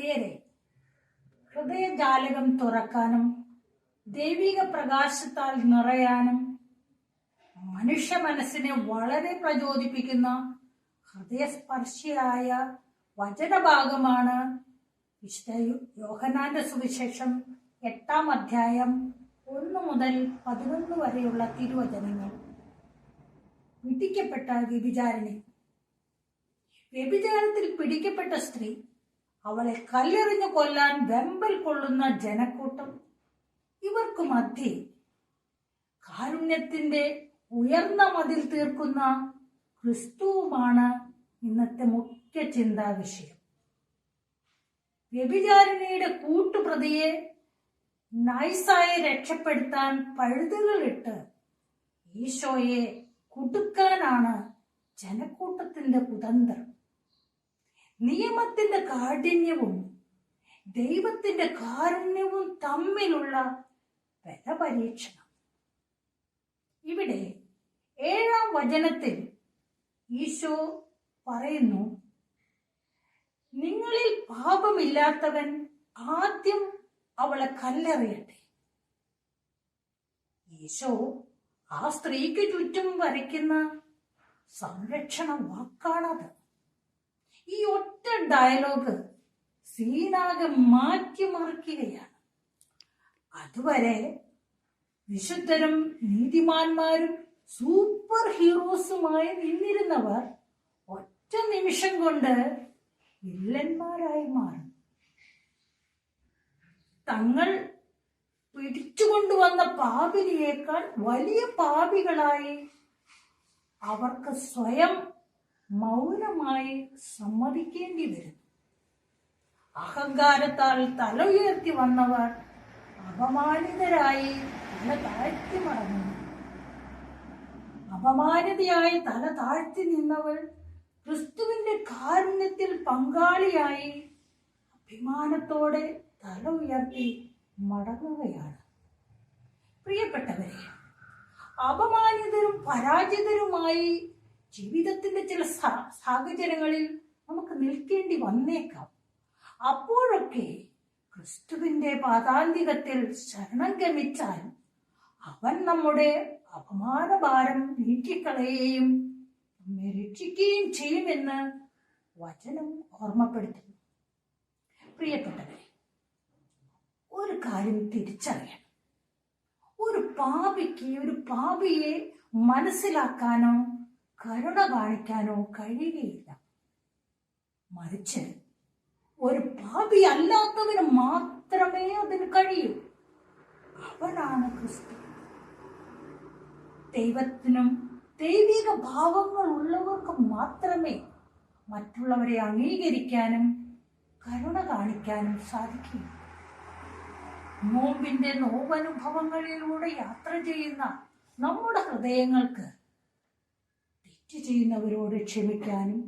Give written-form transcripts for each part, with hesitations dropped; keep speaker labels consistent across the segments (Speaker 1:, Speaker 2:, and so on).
Speaker 1: പ്രിയരെ, ഹൃദയജാലകം തുറക്കാനും ദൈവിക പ്രകാശത്താൽ നിറയാനും മനുഷ്യ മനസ്സിനെ വളരെ പ്രചോദിപ്പിക്കുന്ന ഹൃദയസ്പർശിയായ വചനഭാഗമാണ് വിശുദ്ധ യോഹന്നാന്റെ സുവിശേഷം 8-ാം അധ്യായം 1 മുതൽ 11 വരെയുള്ള തിരുവചനങ്ങൾ. പിടിക്കപ്പെട്ട വ്യഭിചാരിണി. വ്യഭിചാരത്തിൽ പിടിക്കപ്പെട്ട സ്ത്രീ, അവളെ കല്ലെറിഞ്ഞു കൊല്ലാൻ വെമ്പൽ കൊള്ളുന്ന ജനക്കൂട്ടം, ഇവർക്ക് മധ്യേ കാരുണ്യത്തിന്റെ ഉയർന്ന മതിൽ തീർക്കുന്ന ക്രിസ്തുവുമാണ് ഇന്നത്തെ മുഖ്യ ചിന്താ വിഷയം. വ്യഭിചാരിണിയുടെ കൂട്ടുപ്രതിയെ നൈസായി രക്ഷപ്പെടുത്താൻ പഴുതുകളിട്ട് ഈശോയെ കുടുക്കാനാണ് ജനക്കൂട്ടത്തിന്റെ കുതന്ത്രം. നിയമത്തിന്റെ കാഠിന്യവും ദൈവത്തിന്റെ കാരുണ്യവും തമ്മിലുള്ള ബലപരീക്ഷണം. ഇവിടെ 7-ാം വചനത്തിൽ ഈശോ പറയുന്നു, നിങ്ങളിൽ പാപമില്ലാത്തവൻ ആദ്യം അവളെ കല്ലെറിയട്ടെ. ഈശോ ആ സ്ത്രീക്ക് ചുറ്റും വരയ്ക്കുന്ന സംരക്ഷണ വാക്കാണത്. ഈ ഒറ്റ ഡയലോഗ് സീനാകെ മാറ്റിമറിക്കുകയാണ്. അതുവരെ വിശുദ്ധരും നീതിമാന്മാരും സൂപ്പർ ഹീറോസുമായി നിന്നിരുന്നവർ ഒറ്റ നിമിഷം കൊണ്ട് വില്ലന്മാരായി മാറും. തങ്ങൾ പിടിച്ചുകൊണ്ടുവന്ന പാപിനിയേക്കാൾ വലിയ പാപികളായി അവർക്ക് സ്വയം മൗനമായി സമ്മതിക്കേണ്ടി വരും. അഹങ്കാരത്താൽ തല ഉയർത്തി വന്നവർ അപമാനിതരായി തല താഴ്ത്തി മടങ്ങുന്നു. അപമാനിതയായി തല താഴ്ത്തി നിന്നവൾ ക്രിസ്തുവിന്റെ കാരുണ്യത്തിൽ പങ്കാളിയായി അഭിമാനത്തോടെ തല ഉയർത്തി മടങ്ങുകയാണ്. പ്രിയപ്പെട്ടവരെ, അപമാനിതരും പരാജിതരുമായി ജീവിതത്തിന്റെ ചില സാഹചര്യങ്ങളിൽ നമുക്ക് നിൽക്കേണ്ടി വന്നേക്കാം. അപ്പോഴൊക്കെ ക്രിസ്തുവിന്റെ പാതാന്തികത്തിൽ ശരണം ഗമിച്ചാൽ അവൻ നമ്മുടെ അപമാനഭാരം നീക്കിക്കളയുകയും നമ്മെ രക്ഷിക്കുകയും ചെയ്യുമെന്ന് വചനം ഓർമ്മപ്പെടുത്തുന്നു. പ്രിയപ്പെട്ടവരെ, ഒരു കാര്യം തിരിച്ചറിയണം. ഒരു പാപിയെ മനസ്സിലാക്കാനോ കരുണ കാണിക്കാനോ കഴിയുകയില്ല. മറിച്ച് ഒരു പാപി അല്ലാത്തവന് മാത്രമേ അതിന് കഴിയൂ. അവനാണ് ക്രിസ്തു. ദൈവത്തിനും ദൈവിക ഭാവങ്ങൾ ഉള്ളവർക്ക് മാത്രമേ മറ്റുള്ളവരെ അംഗീകരിക്കാനും കരുണ കാണിക്കാനും സാധിക്കൂ. നോമ്പിന്റെ നോവനുഭവങ്ങളിലൂടെ യാത്ര ചെയ്യുന്ന നമ്മുടെ ഹൃദയങ്ങൾക്ക് തെറ്റ് ചെയ്യുന്നവരോട് ക്ഷമിക്കാനും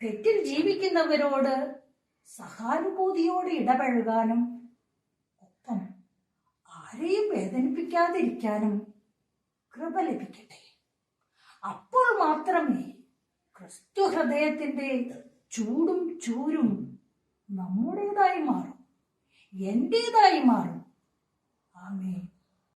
Speaker 1: തെറ്റിൽ ജീവിക്കുന്നവരോട് സഹാനുഭൂതിയോടെ ഇടപഴകാനും ഒപ്പം ആരെയും വേദനിപ്പിക്കാതിരിക്കാനും കൃപ ലഭിക്കട്ടെ. അപ്പോൾ മാത്രമേ ക്രിസ്തു ഹൃദയത്തിന്റെ ചൂടും ചൂരും നമ്മുടേതായി മാറും, എന്റേതായി മാറും. ആമേൻ.